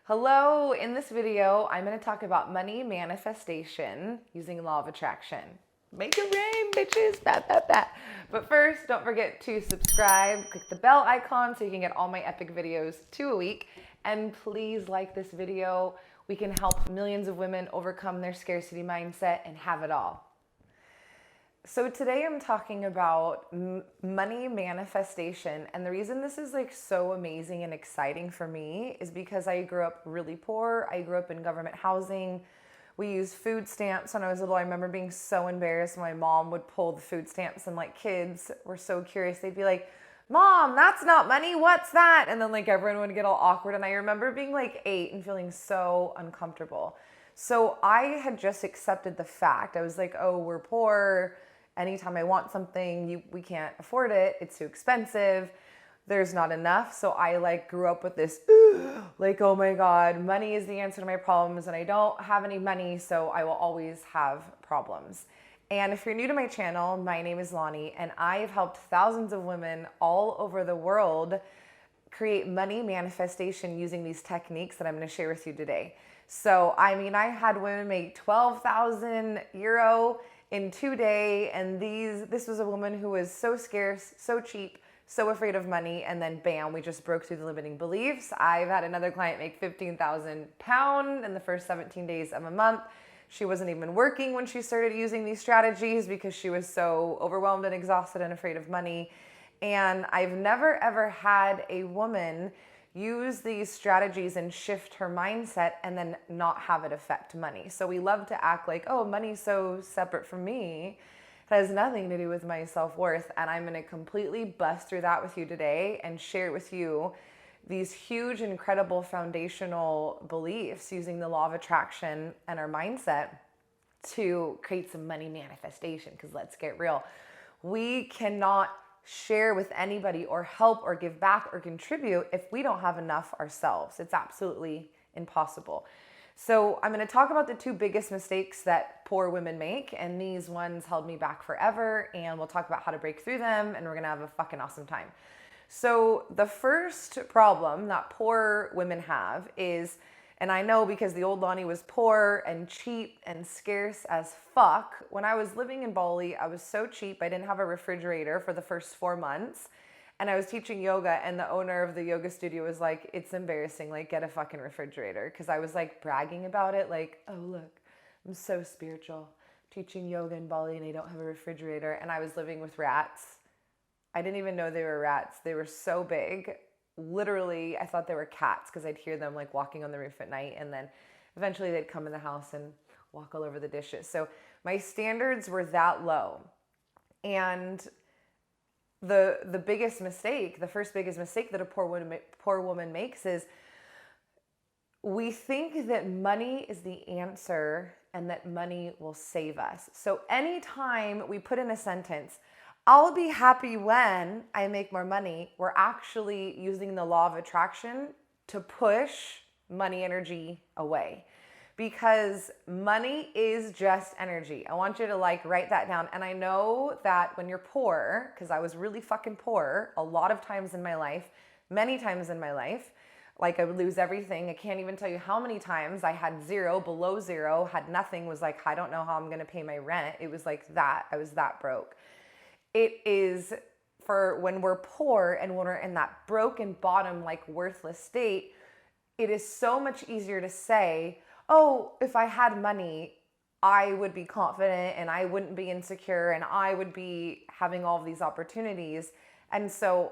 Hello, in this video, I'm going to talk about money manifestation using law of attraction. Make it rain, bitches, But first, don't forget to subscribe, click the bell icon so you can get all my epic videos 2 a week. And please like this video. We can help millions of women overcome their scarcity mindset and have it all. So today I'm talking about money manifestation, and the reason this is so amazing and exciting for me is because I grew up really poor. I grew up in government housing. We used food stamps when I was little. I remember being so embarrassed when my mom would pull the food stamps, and kids were so curious. They'd be like, "Mom, that's not money. What's that?" And then everyone would get all awkward, and I remember being 8 and feeling so uncomfortable. So I had just accepted the fact. I was like, "Oh, we're poor. Anytime I want something, we can't afford it. It's too expensive. There's not enough." So I grew up with this, oh my God, money is the answer to my problems, and I don't have any money, so I will always have problems. And if you're new to my channel, my name is Lani, and I have helped thousands of women all over the world create money manifestation using these techniques that I'm going to share with you today. So, I had women make 12,000 euro in 2 days, and this was a woman who was so scarce, so cheap, so afraid of money, and then bam, we just broke through the limiting beliefs. I've had another client make 15,000 pounds in the first 17 days of a month. She wasn't even working when she started using these strategies because she was so overwhelmed and exhausted and afraid of money. And I've never ever had a woman use these strategies and shift her mindset and then not have it affect money. So we love to act like, oh, money's so separate from me. It has nothing to do with my self-worth. And I'm going to completely bust through that with you today and share with you these huge, incredible foundational beliefs using the law of attraction and our mindset to create some money manifestation. Because let's get real, we cannot share with anybody or help or give back or contribute if we don't have enough ourselves. It's absolutely impossible. So I'm going to talk about the 2 biggest mistakes that poor women make, and these ones held me back forever, and we'll talk about how to break through them, and we're going to have a fucking awesome time. So the first problem that poor women have is, and I know because the old Lani was poor and cheap and scarce as fuck. When I was living in Bali, I was so cheap. I didn't have a refrigerator for the first 4 months. And I was teaching yoga, and the owner of the yoga studio was like, "It's embarrassing, get a fucking refrigerator." Because I was bragging about it, "Oh, look, I'm so spiritual, teaching yoga in Bali and I don't have a refrigerator." And I was living with rats. I didn't even know they were rats. They were so big. Literally, I thought they were cats because I'd hear them walking on the roof at night, and then eventually they'd come in the house and walk all over the dishes. So my standards were that low. And the biggest mistake, the first biggest mistake that a poor woman makes is we think that money is the answer and that money will save us. So anytime we put in a sentence, "I'll be happy when I make more money," we're actually using the law of attraction to push money energy away, because money is just energy. I want you to write that down. And I know that when you're poor, because I was really fucking poor a lot of times in my life, many times in my life, I would lose everything. I can't even tell you how many times I had zero, below zero, had nothing, was I don't know how I'm going to pay my rent. It was that. I was that broke. It is for when we're poor and when we're in that broken bottom, worthless state, it is so much easier to say, "Oh, if I had money, I would be confident and I wouldn't be insecure and I would be having all of these opportunities." And so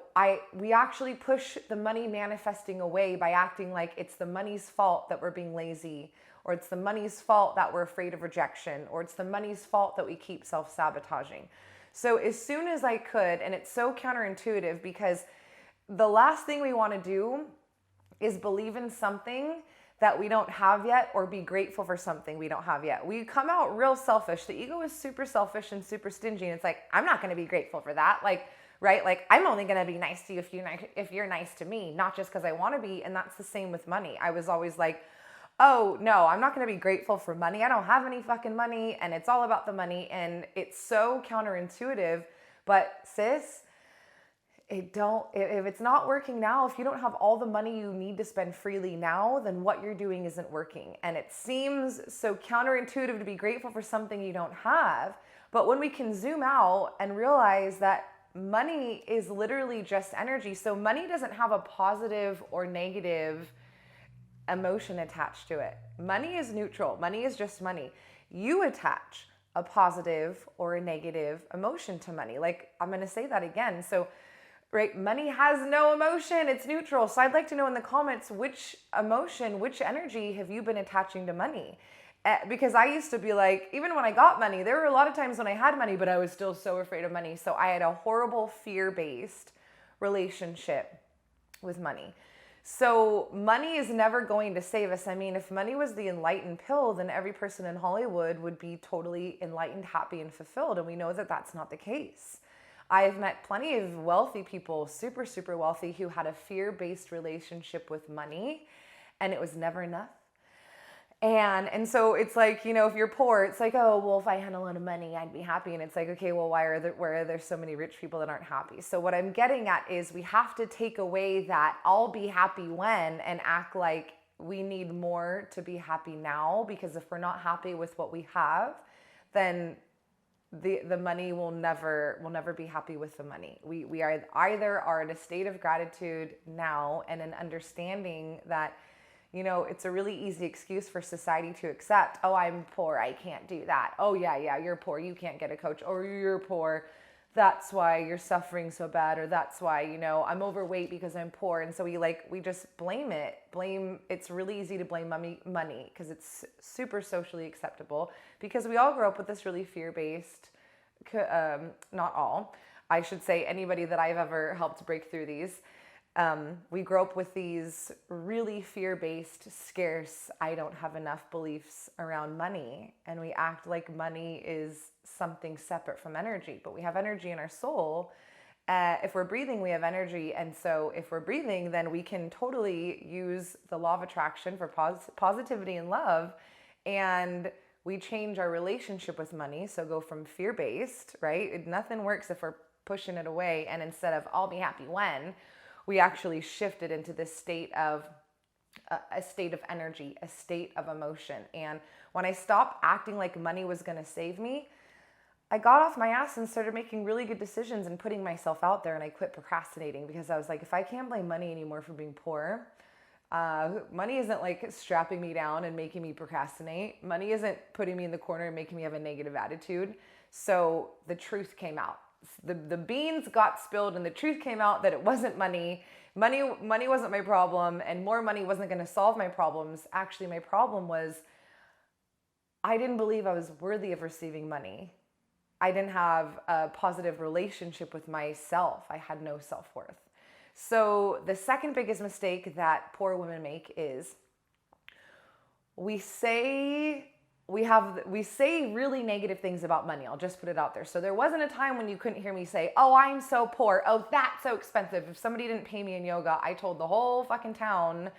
we actually push the money manifesting away by acting like it's the money's fault that we're being lazy, or it's the money's fault that we're afraid of rejection, or it's the money's fault that we keep self-sabotaging. So as soon as I could, and it's so counterintuitive because the last thing we want to do is believe in something that we don't have yet, or be grateful for something we don't have yet. We come out real selfish. The ego is super selfish and super stingy. And it's I'm not going to be grateful for that. Right? I'm only going to be nice to you if you're nice to me, not just because I want to be. And that's the same with money. I was always oh no, I'm not going to be grateful for money. I don't have any fucking money, and it's all about the money. And it's so counterintuitive. But sis, if it's not working now, if you don't have all the money you need to spend freely now, then what you're doing isn't working. And it seems so counterintuitive to be grateful for something you don't have. But when we can zoom out and realize that money is literally just energy. So money doesn't have a positive or negative emotion attached to it. Money is neutral. Money is just money. You attach a positive or a negative emotion to money. Like, I'm going to say that again. So, right, money has no emotion. It's neutral. So I'd like to know in the comments, which emotion, which energy have you been attaching to money? Because I used to be like, even when I got money, there were a lot of times when I had money, but I was still so afraid of money. So I had a horrible fear-based relationship with money. So money is never going to save us. I mean, if money was the enlightened pill, then every person in Hollywood would be totally enlightened, happy, and fulfilled. And we know that that's not the case. I've met plenty of wealthy people, super, super wealthy, who had a fear-based relationship with money, and it was never enough. And so it's like, if you're poor, it's like, oh, well, if I had a lot of money, I'd be happy. And it's like, okay, well, where are there so many rich people that aren't happy? So what I'm getting at is we have to take away that I'll be happy when and act like we need more to be happy now, because if we're not happy with what we have, then the money will never be happy with the money. We are either in a state of gratitude now and an understanding that it's a really easy excuse for society to accept. Oh, I'm poor, I can't do that. Oh, yeah, you're poor, you can't get a coach. Or you're poor, that's why you're suffering so bad. Or that's why, I'm overweight because I'm poor. And so we just blame it. It's really easy to blame money because it's super socially acceptable, because we all grow up with this really fear-based, not all, I should say anybody that I've ever helped break through these. We grow up with these really fear-based, scarce, I don't have enough beliefs around money. And we act like money is something separate from energy. But we have energy in our soul. If we're breathing, we have energy. And so if we're breathing, then we can totally use the law of attraction for positivity and love. And we change our relationship with money. So go from fear-based, right? Nothing works if we're pushing it away. And instead of I'll be happy when, we actually shifted into this state of a state of energy, a state of emotion. And when I stopped acting like money was going to save me, I got off my ass and started making really good decisions and putting myself out there. And I quit procrastinating, because I was like, if I can't blame money anymore for being poor, money isn't like strapping me down and making me procrastinate. Money isn't putting me in the corner and making me have a negative attitude. So the truth came out. The beans got spilled and the truth came out that it wasn't money. Money wasn't my problem, and more money wasn't going to solve my problems. Actually, my problem was I didn't believe I was worthy of receiving money. I didn't have a positive relationship with myself. I had no self-worth. So the second biggest mistake that poor women make is we say really negative things about money. I'll just put it out there. So there wasn't a time when you couldn't hear me say, oh, I'm so poor. Oh, that's so expensive. If somebody didn't pay me in yoga, I told the whole fucking town,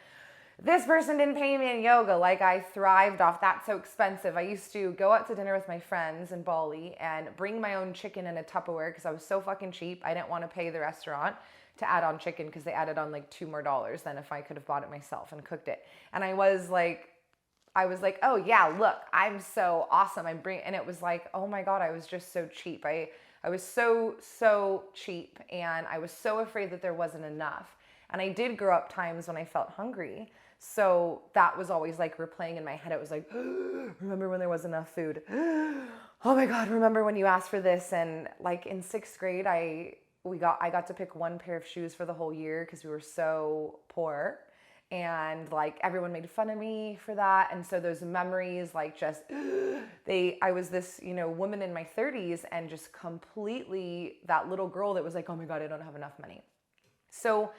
this person didn't pay me in yoga. Like, I thrived off that's so expensive. I used to go out to dinner with my friends in Bali and bring my own chicken in a Tupperware because I was so fucking cheap. I didn't want to pay the restaurant to add on chicken because they added on like $2 more than if I could have bought it myself and cooked it. And I was like, oh yeah, look, I'm so awesome. And it was like, oh my God, I was just so cheap. I was so cheap, and I was so afraid that there wasn't enough. And I did grow up times when I felt hungry. So that was always like replaying in my head. It was like, remember when there wasn't enough food? Oh my God, remember when you asked for this? And like in 6th grade, I got to pick one pair of shoes for the whole year because we were so poor. And like everyone made fun of me for that. And so those memories, like just, I was this, woman in my 30s, and just completely that little girl that was like, oh my God, I don't have enough money. So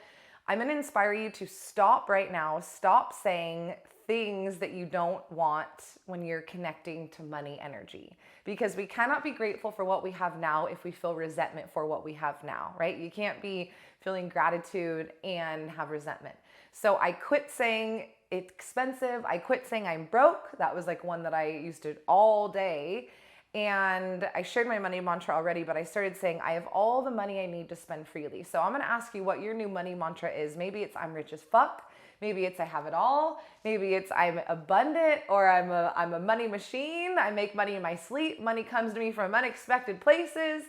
I'm going to inspire you to stop right now. Stop saying things that you don't want when you're connecting to money energy, because we cannot be grateful for what we have now if we feel resentment for what we have now, right? You can't be feeling gratitude and have resentment. So I quit saying it's expensive. I quit saying I'm broke. That was like one that I used to all day. And I shared my money mantra already, but I started saying, I have all the money I need to spend freely. So I'm going to ask you what your new money mantra is. Maybe it's I'm rich as fuck. Maybe it's I have it all. Maybe it's I'm abundant, or I'm a money machine. I make money in my sleep. Money comes to me from unexpected places.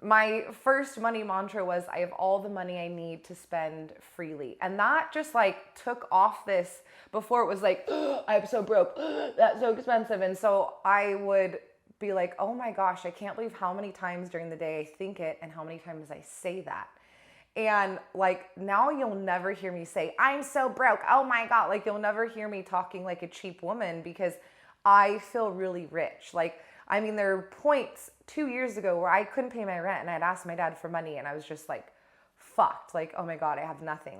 My first money mantra was I have all the money I need to spend freely. And that just like took off this. Before it was like, oh, I'm so broke. That's so expensive. And so I would be like, oh my gosh, I can't believe how many times during the day I think it and how many times I say that. And like now you'll never hear me say, I'm so broke. Oh my God. Like you'll never hear me talking like a cheap woman because I feel really rich. Like, I mean, there are points 2 years ago where I couldn't pay my rent and I'd asked my dad for money and I was just like fucked. Like, oh my God, I have nothing.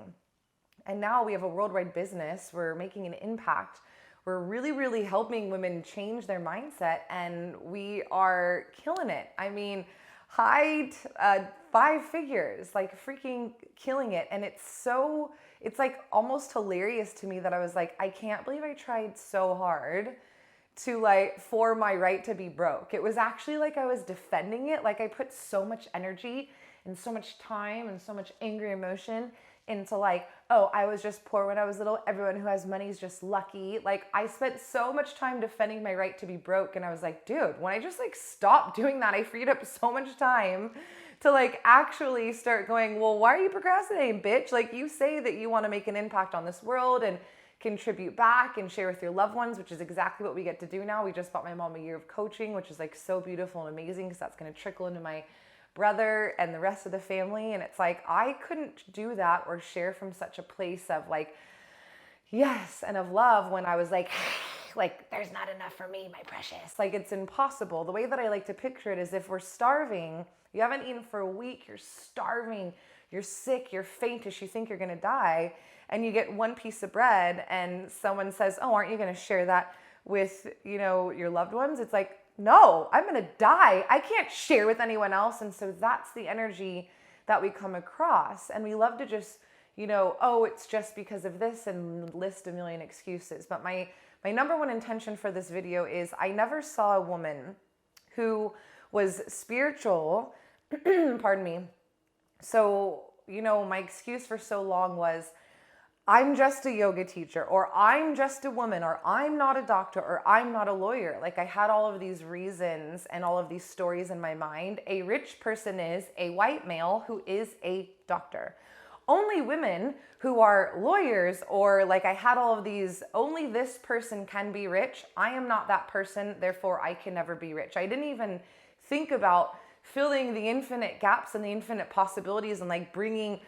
And now we have a worldwide business. We're making an impact. We're really, really helping women change their mindset and we are killing it. I mean, high 5 figures, like freaking killing it. And it's like almost hilarious to me that I was like, I can't believe I tried so hard to like, for my right to be broke. It was actually like I was defending it. Like I put so much energy and so much time and so much angry emotion into like, oh, I was just poor when I was little. Everyone who has money is just lucky. Like I spent so much time defending my right to be broke. And I was like, dude, when I just like stopped doing that, I freed up so much time to like actually start going, well, why are you procrastinating, bitch? Like you say that you want to make an impact on this world and contribute back and share with your loved ones, which is exactly what we get to do now. We just bought my mom a year of coaching, which is like so beautiful and amazing because that's going to trickle into my brother and the rest of the family. And it's like, I couldn't do that or share from such a place of like, yes, and of love when I was like, there's not enough for me, my precious. Like it's impossible. The way that I like to picture it is if we're starving, you haven't eaten for a week, you're starving, you're sick, you're faintish, you think you're going to die, and you get one piece of bread and someone says, oh, aren't you going to share that with, your loved ones? It's like, no, I'm going to die. I can't share with anyone else. And so that's the energy that we come across. And we love to just, oh, it's just because of this and list a million excuses. But my number one intention for this video is I never saw a woman who was spiritual, pardon me. So, my excuse for so long was, I'm just a yoga teacher, or I'm just a woman, or I'm not a doctor, or I'm not a lawyer. Like I had all of these reasons and all of these stories in my mind. A rich person is a white male who is a doctor. Only women who are lawyers, or like I had all of these, only this person can be rich. I am not that person, therefore I can never be rich. I didn't even think about filling the infinite gaps and the infinite possibilities and like bringing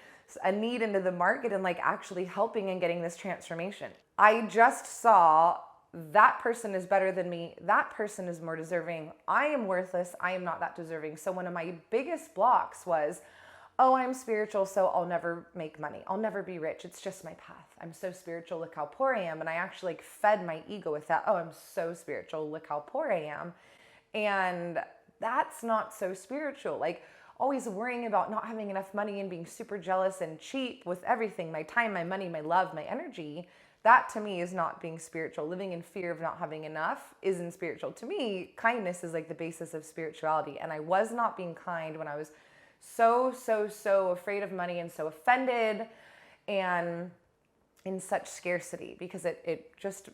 a need into the market and like actually helping and getting this transformation. I just saw that person is better than me. That person is more deserving. I am worthless. I am not that deserving. So one of my biggest blocks was, oh, I'm spiritual, so I'll never make money. I'll never be rich. It's just my path. I'm so spiritual. Look how poor I am. And I actually like fed my ego with that. Oh, I'm so spiritual. Look how poor I am. And that's not so spiritual. Like always worrying about not having enough money and being super jealous and cheap with everything, my time, my money, my love, my energy, that to me is not being spiritual. Living in fear of not having enough isn't spiritual. To me, kindness is like the basis of spirituality. And I was not being kind when I was so afraid of money and so offended and in such scarcity because it just,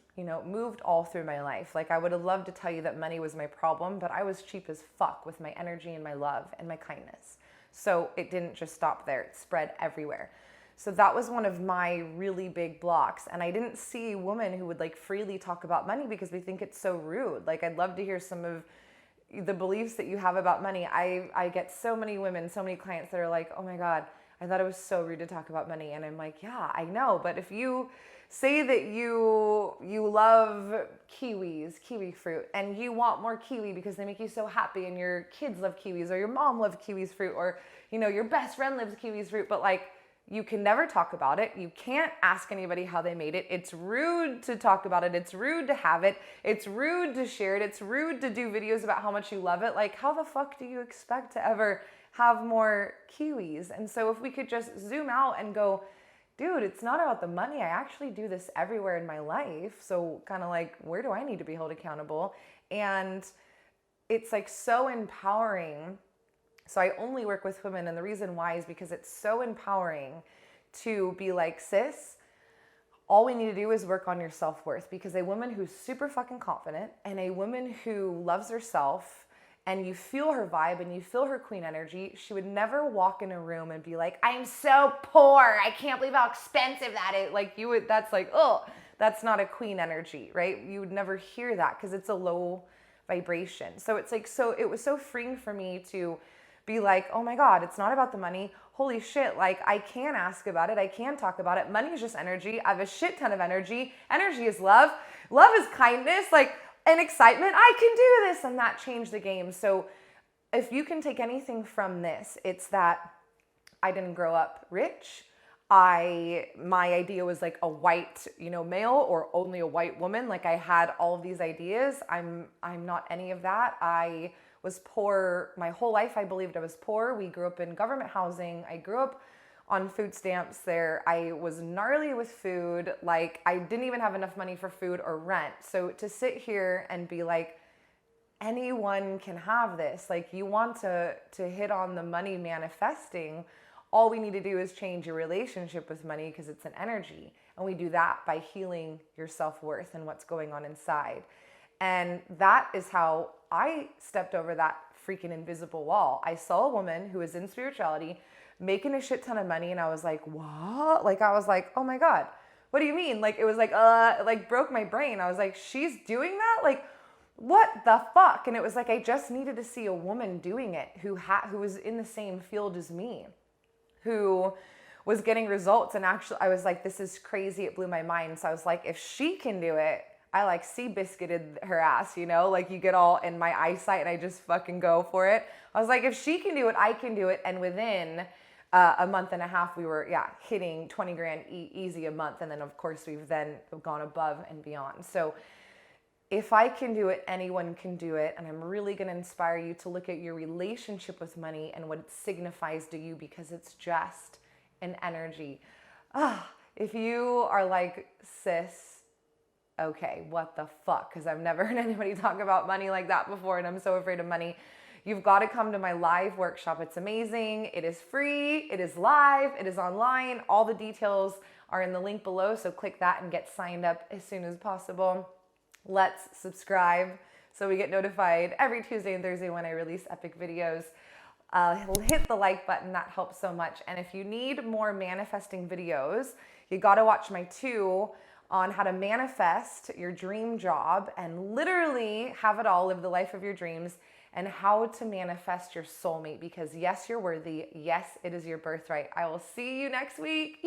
moved all through my life. Like I would have loved to tell you that money was my problem, but I was cheap as fuck with my energy and my love and my kindness. So it didn't just stop there. It spread everywhere. So that was one of my really big blocks. And I didn't see a woman who would like freely talk about money because we think it's so rude. Like I'd love to hear some of the beliefs that you have about money. I get so many women, so many clients that are like, oh my God, I thought it was so rude to talk about money. And I'm like, yeah, I know. But if you say that you love kiwis, kiwi fruit, and you want more kiwi because they make you so happy and your kids love kiwis or your mom loves kiwis fruit or, your best friend loves kiwis fruit, but like you can never talk about it. You can't ask anybody how they made it. It's rude to talk about it. It's rude to have it. It's rude to share it. It's rude to do videos about how much you love it. Like how the fuck do you expect to ever have more kiwis? And so if we could just zoom out and go, dude, it's not about the money. I actually do this everywhere in my life. So kind of like, where do I need to be held accountable? And it's like so empowering. So I only work with women, and the reason why is because it's so empowering to be like, sis, all we need to do is work on your self-worth, because a woman who's super fucking confident and a woman who loves herself, and you feel her vibe and you feel her queen energy, she would never walk in a room and be like, I'm so poor, I can't believe how expensive that is. Like, you would, that's like, oh, that's not a queen energy, right? You would never hear that because it's a low vibration. So it's like, so it was so freeing for me to be like, oh my God, it's not about the money. Holy shit, like I can ask about it. I can talk about it. Money is just energy. I have a shit ton of energy. Energy is love. Love is kindness, like, and excitement. I can do this. And that changed the game. So if you can take anything from this, it's that I didn't grow up rich. My idea was like a white, male, or only a white woman. Like I had all of these ideas. I'm not any of that. I was poor my whole life. I believed I was poor. We grew up in government housing. I grew up on food stamps there. I was gnarly with food. Like I didn't even have enough money for food or rent. So to sit here and be like, anyone can have this. Like you want to hit on the money manifesting, all we need to do is change your relationship with money, because it's an energy. And we do that by healing your self-worth and what's going on inside. And that is how I stepped over that freaking invisible wall. I saw a woman who was in spirituality making a shit ton of money, and I was like, what? Like, I was like, oh my God, what do you mean? Like, it was like broke my brain. I was like, she's doing that? Like, what the fuck? And it was like, I just needed to see a woman doing it who was in the same field as me, who was getting results. And actually, I was like, this is crazy. It blew my mind. So I was like, if she can do it, I like sea biscuited her ass, like you get all in my eyesight and I just fucking go for it. I was like, if she can do it, I can do it. And within a month and a half, we were, hitting 20 grand easy a month. And then of course we've then gone above and beyond. So if I can do it, anyone can do it. And I'm really going to inspire you to look at your relationship with money and what it signifies to you, because it's just an energy. If you are like, sis, okay, what the fuck? Because I've never heard anybody talk about money like that before, and I'm so afraid of money. You've got to come to my live workshop. It's amazing. It is free. It is live. It is online. All the details are in the link below, so click that and get signed up as soon as possible. Let's subscribe so we get notified every Tuesday and Thursday when I release epic videos. Hit the like button. That helps so much. And if you need more manifesting videos, you got to watch my 2 on how to manifest your dream job and literally have it all, live the life of your dreams, and how to manifest your soulmate, because yes, you're worthy. Yes, it is your birthright. I will see you next week.